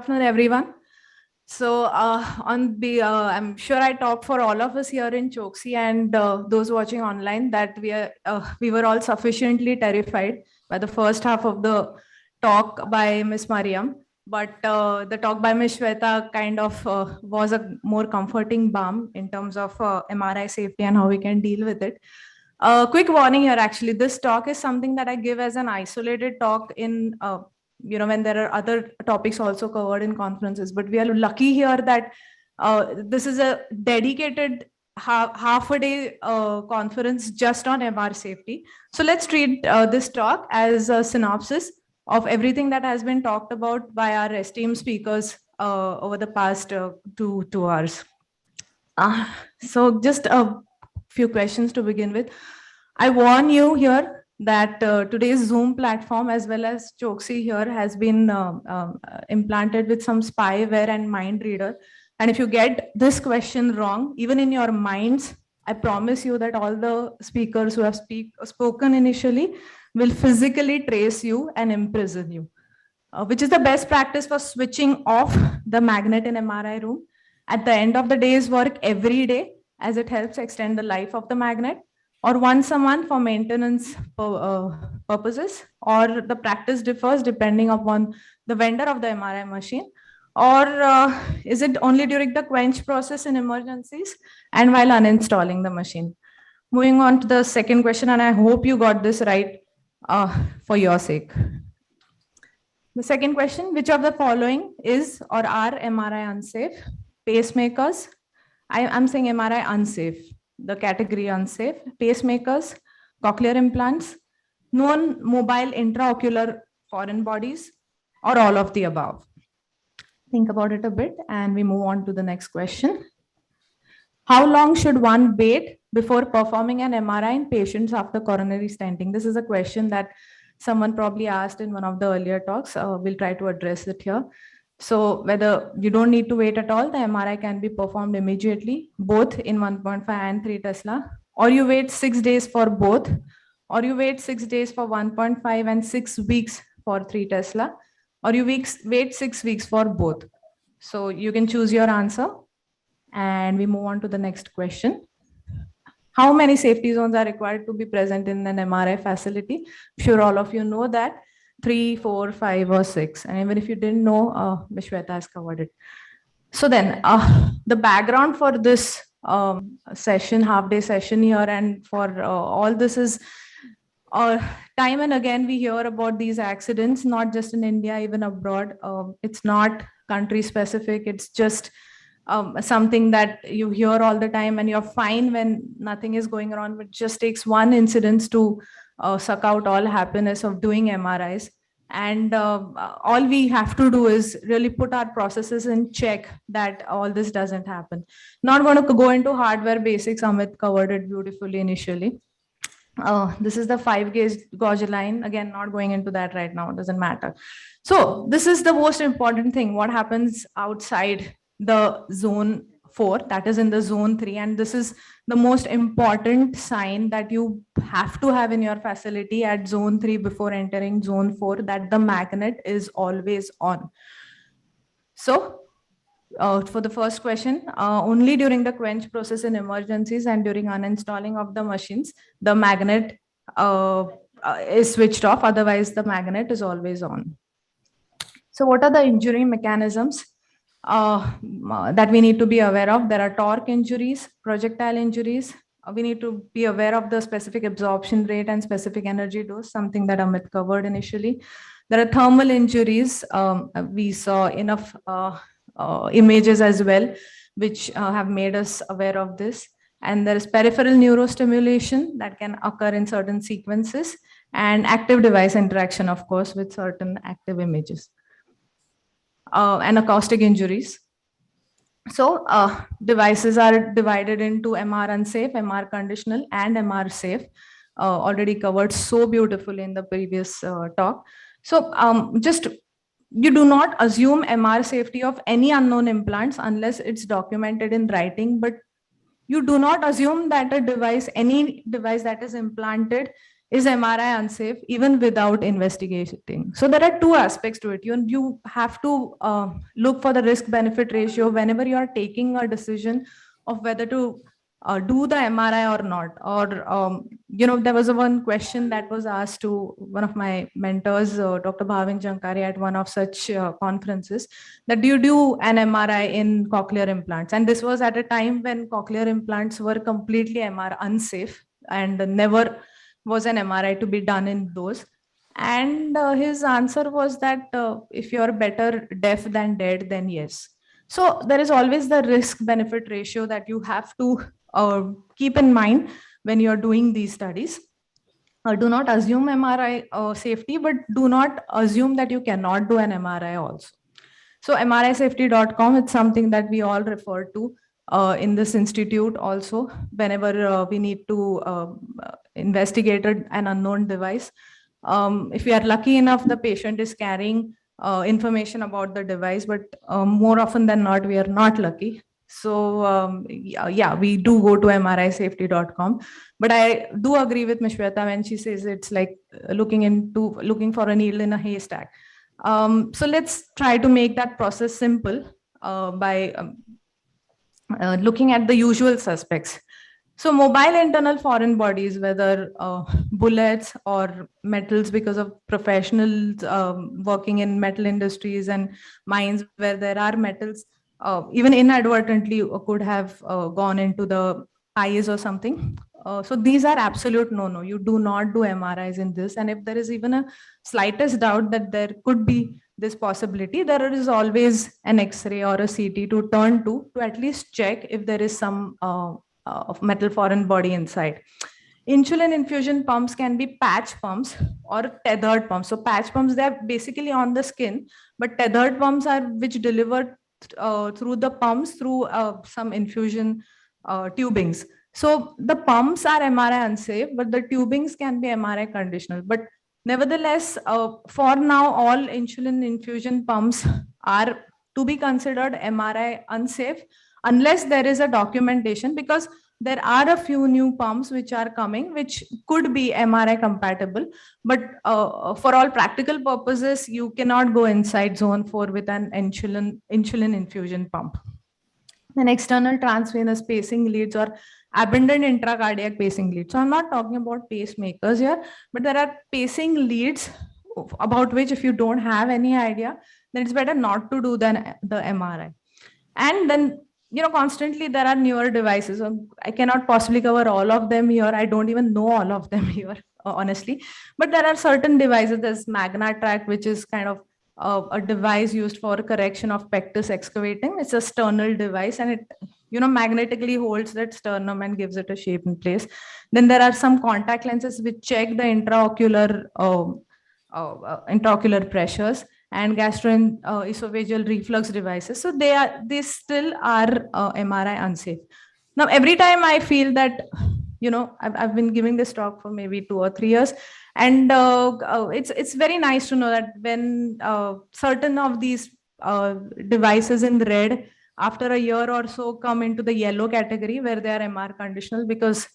Afternoon, everyone. So, I'm sure I talk for all of us here in Choksi and those watching online that we were all sufficiently terrified by the first half of the talk by Miss Mariam, but the talk by Miss Shweta kind of was a more comforting balm in terms of MRI safety and how we can deal with it. Quick warning here, actually, this talk is something that I give as an isolated talk in when there are other topics also covered in conferences, but we are lucky here that this is a dedicated half a day conference just on MR safety. So let's treat this talk as a synopsis of everything that has been talked about by our esteemed speakers over the past 2 hours. So just a few questions to begin with. I warn you here that today's Zoom platform as well as Choksi here has been implanted with some spyware and mind reader. And if you get this question wrong, even in your minds, I promise you that all the speakers who have spoken initially will physically trace you and imprison you, which is the best practice for switching off the magnet in MRI room at the end of the day's work every day, as it helps extend the life of the magnet, or once a month for maintenance purposes, or the practice differs depending upon the vendor of the MRI machine, or is it only during the quench process in emergencies and while uninstalling the machine? Moving on to the second question, and I hope you got this right for your sake. The second question, which of the following is or are MRI unsafe? Pacemakers. I'm saying MRI unsafe, the category unsafe. Pacemakers, cochlear implants, non-mobile intraocular foreign bodies, or all of the above. Think about it a bit and we move on to the next question. How long should one wait before performing an MRI in patients after coronary stenting? This is a question that someone probably asked in one of the earlier talks. We'll try to address it here. So whether you don't need to wait at all, the MRI can be performed immediately, both in 1.5 and 3 Tesla, or you wait 6 days for both, or you wait 6 days for 1.5 and 6 weeks for 3 Tesla, or you wait 6 weeks for both. So you can choose your answer. And we move on to the next question. How many safety zones are required to be present in an MRI facility? I'm sure all of you know that. 3, 4, 5, or 6. And even if you didn't know, Shweta has covered it. So then, the background for this session, half-day session here, and for all this is time and again we hear about these accidents, not just in India, even abroad. It's not country specific. It's just something that you hear all the time, and you're fine when nothing is going wrong. But it just takes one incident to suck out all happiness of doing MRIs. And all we have to do is really put our processes in check that all this doesn't happen. Not going to go into hardware basics. Amit covered it beautifully initially. This is the 5-gauge line. Again, not going into that right now. It doesn't matter. So this is the most important thing. What happens outside the zone 4, that is in the zone 3, and this is the most important sign that you have to have in your facility at zone 3 before entering zone 4, that the magnet is always on. So for the first question, only during the quench process in emergencies and during uninstalling of the machines, the magnet is switched off. Otherwise, the magnet is always on. So what are the injury mechanisms that we need to be aware of? There are torque injuries, projectile injuries. We need to be aware of the specific absorption rate and specific energy dose, something that Amit covered initially. There are thermal injuries. We saw enough images as well, which have made us aware of this. And there is peripheral neurostimulation that can occur in certain sequences, and active device interaction, of course, with certain active images. And acoustic injuries. So devices are divided into MR unsafe, MR conditional, and MR safe, already covered so beautifully in the previous talk. So just you do not assume MR safety of any unknown implants unless it's documented in writing, but you do not assume that a device, any device that is implanted, is MRI unsafe even without investigating? So there are two aspects to it. You have to look for the risk benefit ratio whenever you are taking a decision of whether to do the MRI or not. Or, there was one question that was asked to one of my mentors, Dr. Bhavin Jankari, at one of such conferences, that do you do an MRI in cochlear implants? And this was at a time when cochlear implants were completely MR unsafe and never was an MRI to be done in those. And his answer was that if you're better deaf than dead, then yes. So there is always the risk benefit ratio that you have to keep in mind when you're doing these studies. Do not assume MRI safety, but do not assume that you cannot do an MRI also. So mrisafety.com, it's something that we all refer to in this institute also, whenever we need to investigate an unknown device. If we are lucky enough, the patient is carrying information about the device, but more often than not, we are not lucky. So yeah, we do go to mrisafety.com. But I do agree with Mishweta when she says it's like looking for a needle in a haystack. So let's try to make that process simple by looking at the usual suspects. So mobile internal foreign bodies, whether bullets or metals, because of professionals working in metal industries and mines where there are metals, even inadvertently could have gone into the eyes or something. So these are absolute no-no. You do not do MRIs in this. And if there is even a slightest doubt that there could be this possibility, there is always an X-ray or a CT to turn to at least check if there is some of metal foreign body inside. Insulin infusion pumps can be patch pumps or tethered pumps. So patch pumps, they are basically on the skin, but tethered pumps are which deliver through the pumps through some infusion tubings. So the pumps are MRI unsafe, but the tubings can be MRI conditional. But nevertheless, for now, all insulin infusion pumps are to be considered MRI unsafe unless there is a documentation, because there are a few new pumps which are coming, which could be MRI compatible. But for all practical purposes, you cannot go inside zone 4 with an insulin infusion pump. Then external transvenous pacing leads or abundant intracardiac pacing leads. So I'm not talking about pacemakers here, but there are pacing leads about which if you don't have any idea, then it's better not to do the MRI. And then, constantly there are newer devices. I cannot possibly cover all of them here. I don't even know all of them here, honestly. But there are certain devices. There's MagnaTrack, which is kind of a device used for correction of pectus excavating. It's a sternal device, and it, magnetically holds that sternum and gives it a shape and place. Then there are some contact lenses which check the intraocular pressures, and gastroesophageal reflux devices. So they still are MRI unsafe. Now, every time I feel that, I've been giving this talk for maybe 2 or 3 years, and it's very nice to know that when certain of these devices in red, after a year or so, come into the yellow category where they are MR conditional, because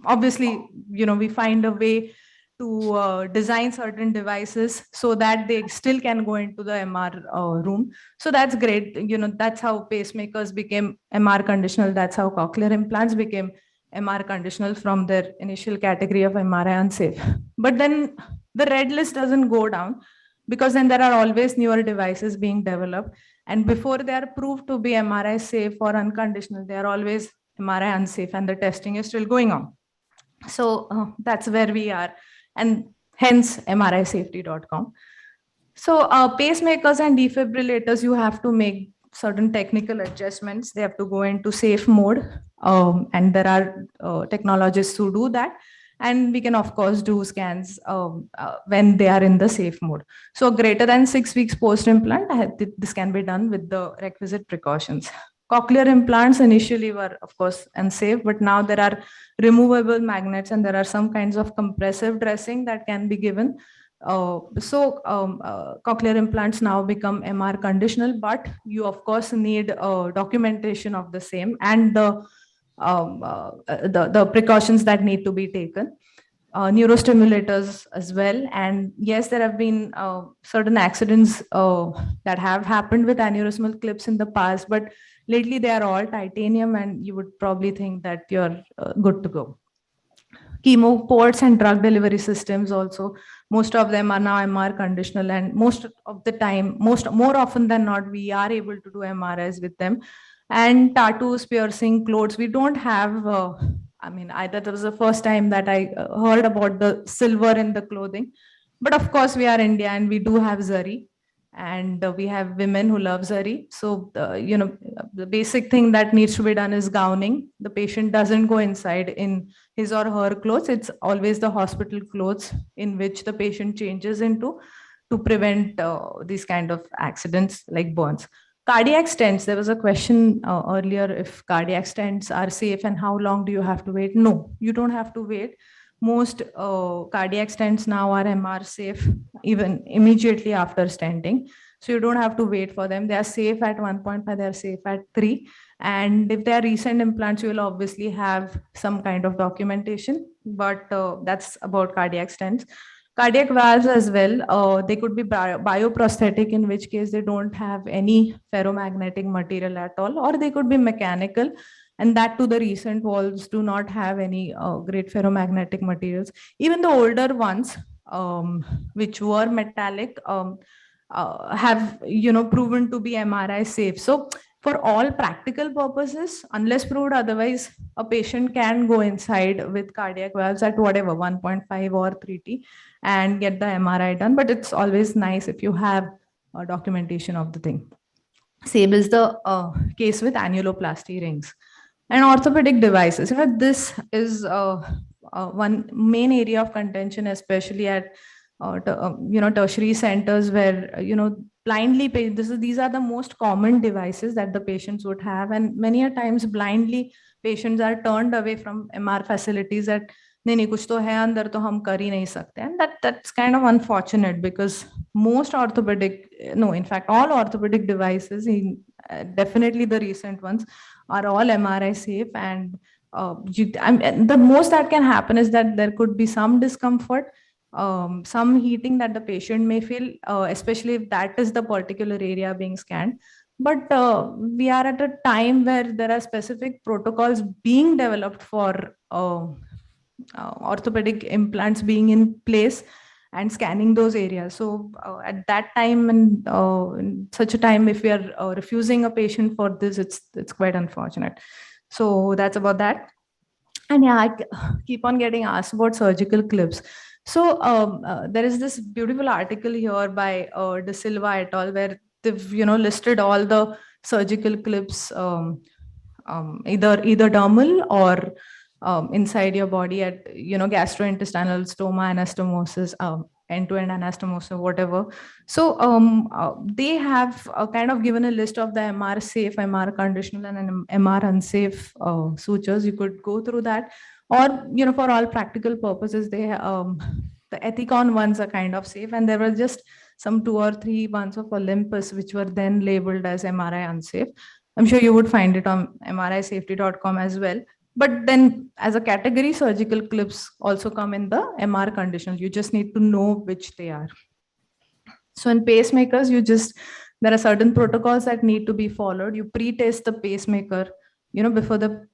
obviously, we find a way to design certain devices so that they still can go into the MR room. So that's great. That's how pacemakers became MR conditional. That's how cochlear implants became MR conditional from their initial category of MRI unsafe. But then the red list doesn't go down, because then there are always newer devices being developed. And before they are proved to be MRI safe or unconditional, they are always MRI unsafe, and the testing is still going on. So that's where we are. And hence mrisafety.com. So pacemakers and defibrillators, you have to make certain technical adjustments. They have to go into safe mode. And there are technologists who do that. And we can, of course, do scans when they are in the safe mode. So greater than 6 weeks post-implant, this can be done with the requisite precautions. Cochlear implants initially were, of course, unsafe, but now there are removable magnets, and there are some kinds of compressive dressing that can be given. Cochlear implants now become MR conditional, but you, of course, need documentation of the same and the precautions that need to be taken. neurostimulators as well. And yes, there have been certain accidents that have happened with aneurysmal clips in the past, but lately they are all titanium, and you would probably think that you're good to go. Chemo ports and drug delivery systems also, most of them are now MR conditional, and most of the time, more often than not, we are able to do MRIs with them. And tattoos, piercing, clothes, we don't have I mean, either that was the first time that I heard about the silver in the clothing, but of course we are India and we do have zari, and we have women who love zari. So the basic thing that needs to be done is gowning. The patient doesn't go inside in his or her clothes. It's always the hospital clothes in which the patient changes into, to prevent these kind of accidents like burns. Cardiac stents, there was a question earlier if cardiac stents are safe and how long do you have to wait? No, you don't have to wait. Most cardiac stents now are MR safe even immediately after stenting. So you don't have to wait for them. They are safe at 1.5, they are safe at 3. And if they are recent implants, you will obviously have some kind of documentation, but that's about cardiac stents. Cardiac valves as well, they could be bioprosthetic, in which case they don't have any ferromagnetic material at all, or they could be mechanical, and that to the recent valves do not have any great ferromagnetic materials. Even the older ones, which were metallic, have proven to be MRI safe. So for all practical purposes, unless proved otherwise, a patient can go inside with cardiac valves at whatever 1.5 or 3T and get the MRI done. But it's always nice if you have a documentation of the thing. Same is the case with annuloplasty rings and orthopedic devices. This is one main area of contention, especially at tertiary centers where blindly these are the most common devices that the patients would have, and many a times blindly patients are turned away from MR facilities that नहीं कुछ तो है अंदर तो हम कर ही नहीं सकते, and that's kind of unfortunate because most orthopedic, no, in fact all orthopedic devices, definitely the recent ones, are all MRI safe. And the most that can happen is that there could be some discomfort, some heating that the patient may feel, especially if that is the particular area being scanned. But we are at a time where there are specific protocols being developed for orthopedic implants being in place and scanning those areas. So at that time, and in such a time, if we are refusing a patient for this, it's quite unfortunate. So that's about that. And yeah, I keep on getting asked about surgical clips. So there is this beautiful article here by De Silva et al., where they've listed all the surgical clips, either dermal or inside your body at gastrointestinal stoma, anastomosis, end-to-end anastomosis, whatever. So they have kind of given a list of the MR safe, MR conditional, and MR unsafe sutures. You could go through that, or for all practical purposes, they the Ethicon ones are kind of safe, and there were just some 2 or 3 ones of Olympus which were then labeled as MRI unsafe. I'm sure you would find it on mrisafety.com as well. But then as a category, surgical clips also come in the MR conditional. You just need to know which they are. So in pacemakers, there are certain protocols that need to be followed. You pre-test the pacemaker, before the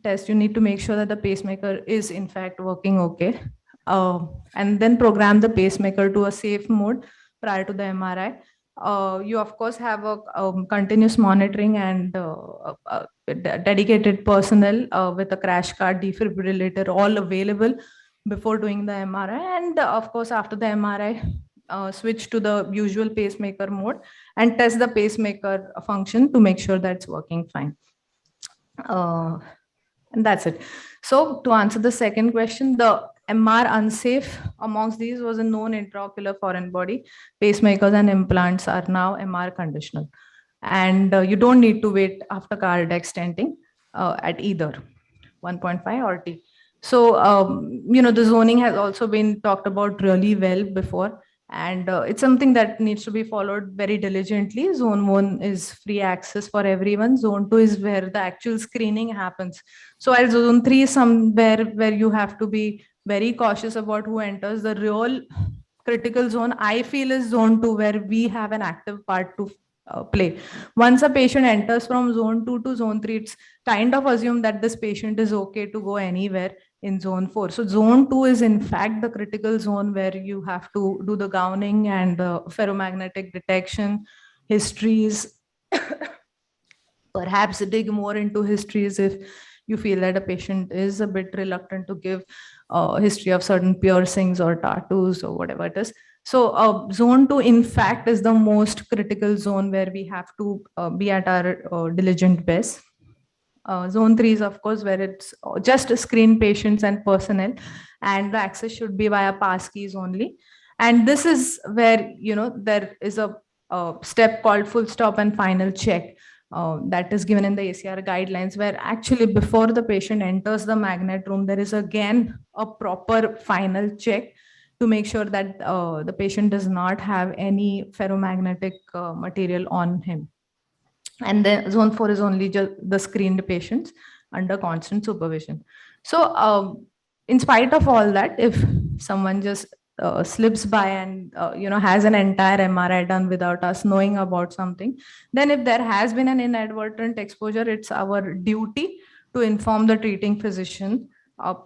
test, you need to make sure that the pacemaker is in fact working okay. And then program the pacemaker to a safe mode prior to the MRI. You of course have a continuous monitoring and dedicated personnel with a crash cart, defibrillator, all available before doing the MRI. And of course, after the MRI, switch to the usual pacemaker mode and test the pacemaker function to make sure that's working fine. And that's it. So to answer the second question, the MR unsafe amongst these was a known intraocular foreign body. Pacemakers and implants are now MR conditional. And you don't need to wait after cardiac stenting at either 1.5 or T. So, the zoning has also been talked about really well before. And it's something that needs to be followed very diligently. Zone 1 is free access for everyone. Zone 2 is where the actual screening happens. So while Zone 3 is somewhere where you have to be very cautious about who enters. The real critical zone, I feel, is zone 2, where we have an active part to play. Once a patient enters from zone 2 to zone 3, it's kind of assumed that this patient is okay to go anywhere in zone 4. So zone 2 is in fact the critical zone where you have to do the gowning and the ferromagnetic detection, histories, perhaps dig more into histories if you feel that a patient is a bit reluctant to give history of certain piercings or tattoos or whatever it is. So zone 2, in fact, is the most critical zone where we have to be at our diligent best. Zone 3 is, of course, where it's just screen patients and personnel, and the access should be via pass keys only. And this is where, there is a step called full stop and final check that is given in the ACR guidelines, where actually before the patient enters the magnet room, there is again a proper final check to make sure that the patient does not have any ferromagnetic material on him. And then zone 4 is only just the screened patients under constant supervision. So in spite of all that, if someone just slips by and has an entire MRI done without us knowing about something, then if there has been an inadvertent exposure, it's our duty to inform the treating physician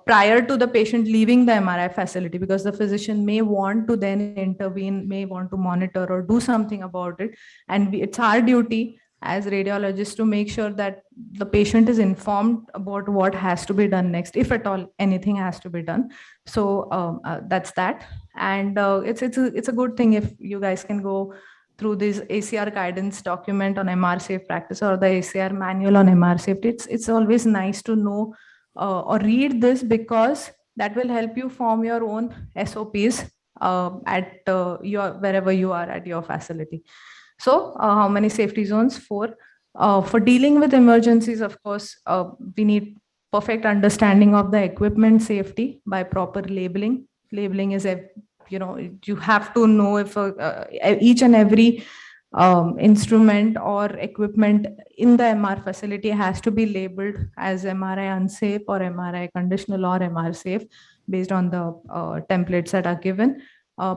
prior to the patient leaving the MRI facility, because the physician may want to then intervene, may want to monitor or do something about it. And it's our duty as radiologists to make sure that the patient is informed about what has to be done next, if at all anything has to be done. So that's that. And it's a good thing if you guys can go through this ACR guidance document on MR safe practice or the ACR manual on MR safety. It's always nice to know or read this, because that will help you form your own SOPs at your wherever you are at your facility. So how many safety zones? 4. For dealing with emergencies, of course, we need perfect understanding of the equipment safety by proper labeling. Labeling is, you have to know if each and every instrument or equipment in the MR facility has to be labeled as MRI unsafe or MRI conditional or MR safe based on the templates that are given.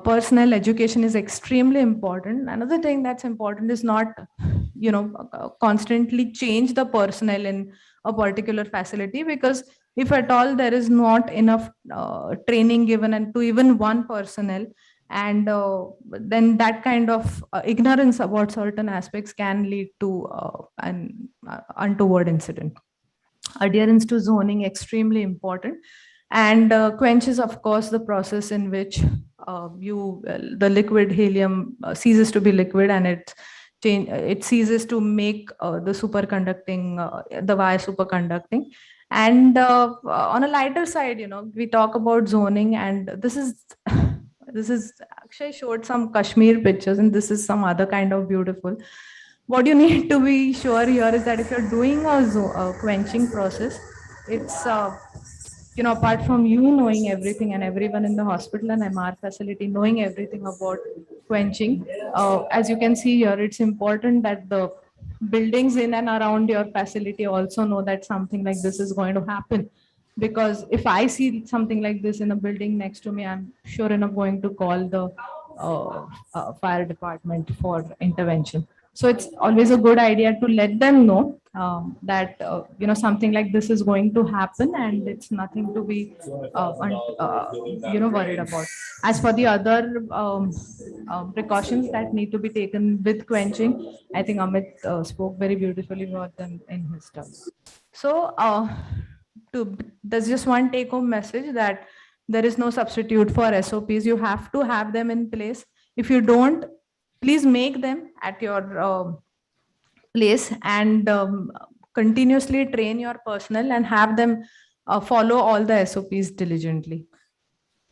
Personnel education is extremely important. Another thing that's important is not, constantly change the personnel in a particular facility, because if at all there is not enough training given and to even one personnel, and then that kind of ignorance about certain aspects can lead to an untoward incident. Adherence to zoning extremely important. And quench is, of course, the process in which the liquid helium ceases to be liquid, and it ceases to make the superconducting, the wire superconducting. And on a lighter side, we talk about zoning, and this is actually, I showed some Kashmir pictures, and this is some other kind of beautiful. What you need to be sure here is that if you're doing a quenching process, it's apart from you knowing everything and everyone in the hospital and MR facility knowing everything about quenching, as you can see here, it's important that the buildings in and around your facility also know that something like this is going to happen. Because if I see something like this in a building next to me, I'm sure enough going to call the fire department for intervention. So it's always a good idea to let them know that something like this is going to happen, and it's nothing to be worried about. As for the other precautions that need to be taken with quenching, I think Amit spoke very beautifully about them in his talk. So there's just one take-home message, that there is no substitute for SOPs. You have to have them in place. If you don't, please make them at your place, and continuously train your personnel and have them follow all the SOPs diligently.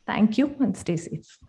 Thank you, and stay safe.